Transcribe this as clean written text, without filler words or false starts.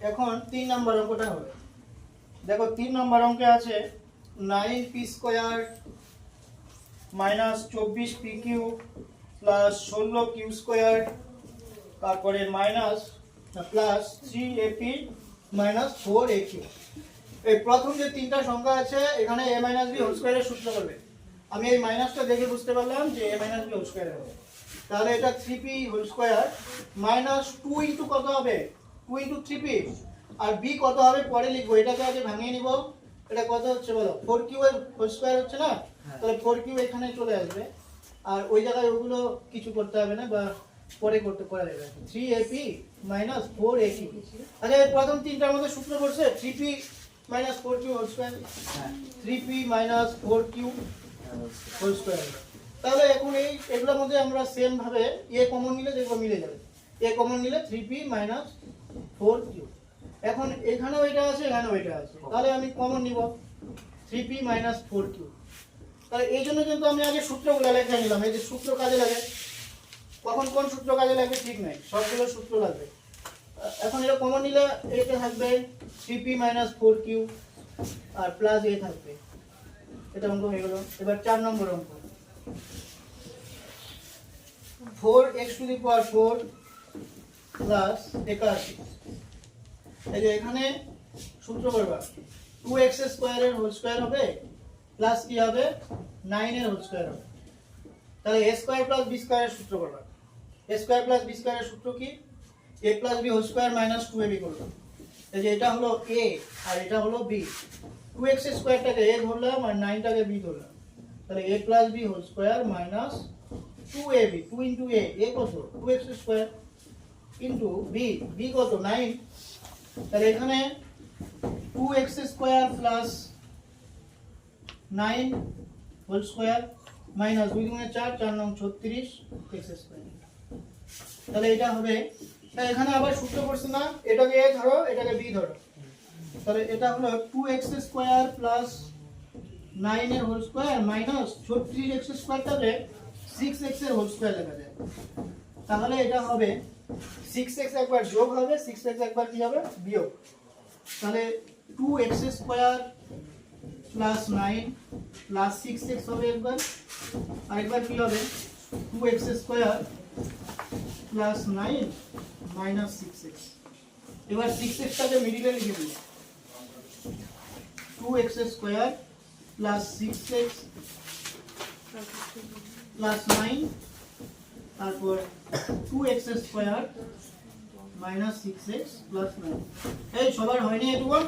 এখন 3 নম্বর অঙ্কটা হবে। দেখো 3 নম্বর অঙ্কে আছে 9p square - 24p q plus 16q square, তারপরে মাইনাস প্লাস 3ap - 4aq। এই প্রথম যে তিনটা সংখ্যা আছে এখানে a - b হোল স্কয়ারের সূত্র করবে। আমি এই মাইনাসটা দেখে বুঝতে পারলাম যে a - b হোল স্কয়ার হবে। তাহলে এটা 3p whole square minus 2 into কত হবে 2 ইনটু 3p, আর b কত হবে পরে লিখবো। এটাকে আগে ভাঙিয়ে নিব। এটা কত হচ্ছে বলো 4q এর হোল স্কয়ার হচ্ছে না, তাহলে 4q এখানে চলে আসবে, আর ওই জায়গায় ওগুলো কিছু করতে হবে না বা পরে করতে করা যাবে। 3ap - 4aq। আচ্ছা এই প্রথম তিনটার মধ্যে সূত্র করছে 3p - 4q whole square, 3p - 4q whole square. তাহলে এখন এগুলোর মধ্যে আমরা সেম ভাবে a কমন নিলে দেখবো মিলে যাবে। a কমন নিলে 3p - 4q। এখন এখানেও এটা আছে এখানেও এটা আছে, তাহলে আমি কমন নিব 3p - 4q। তাহলে এই জন্য কিন্তু আমি আগে সূত্রগুলো লেখা নিলাম। এই যে সূত্র কাজে লাগে, কখন কোন সূত্র কাজে লাগবে ঠিক নাই, সবগুলো সূত্র লাগবে। এখন এটা কমন নিলে এটা থাকবে 3p - 4q R plus a থাকবে। এটা অঙ্ক হয়ে গেল। এবার 4 নম্বর অঙ্ক 4x⁴ প্লাস 81। এই যে এখানে সূত্র করবা 2x স্কয়ারের হোল স্কয়ার হবে প্লাস কি হবে 9 এর হোল স্কয়ার হবে। তাহলে a স্কয়ার প্লাস b স্কয়ারের সূত্র করবা। a স্কয়ার প্লাস b স্কয়ারের সূত্র কি a plus b whole square minus 2ab করলাম। এই যে এটা হলো a আর এটা হলো b। 2x স্কয়ারটাকে a ধরলাম আর 9টাকে b ধরলাম। তাহলে a plus b whole square minus 2ab, 2 into a, a কত 2x square into b, b কত 9। তাহলে এখানে 2x square plus 9 whole square minus 2 গুণে 4, 4 9 36 x স্কয়ার। তাহলে এটা হবে, তাই এখানে আবার সূত্র করছে না, এটাকে a ধরো এটাকে b ধরো। তাহলে এটা হলো 2x স্কয়ার প্লাস 9 এর whole square minus 36x স্কয়ারটাকে 6x এর হোল স্কয়ার লেখা যায়। তাহলে এটা হবে 6x একবার যোগ হবে, 6x একবার কি হবে বিয়োগ। তাহলে 2x square plus 9 plus 6x হবে একবার, আর একবার কি হবে 2x square plus 9 minus 6x। এবার 6x টাকে মিডিলে লিখে দিই 2x square plus 6x plus 9, তারপর 2x square minus 6x plus 9। এই সবার হয়নি এটুকু?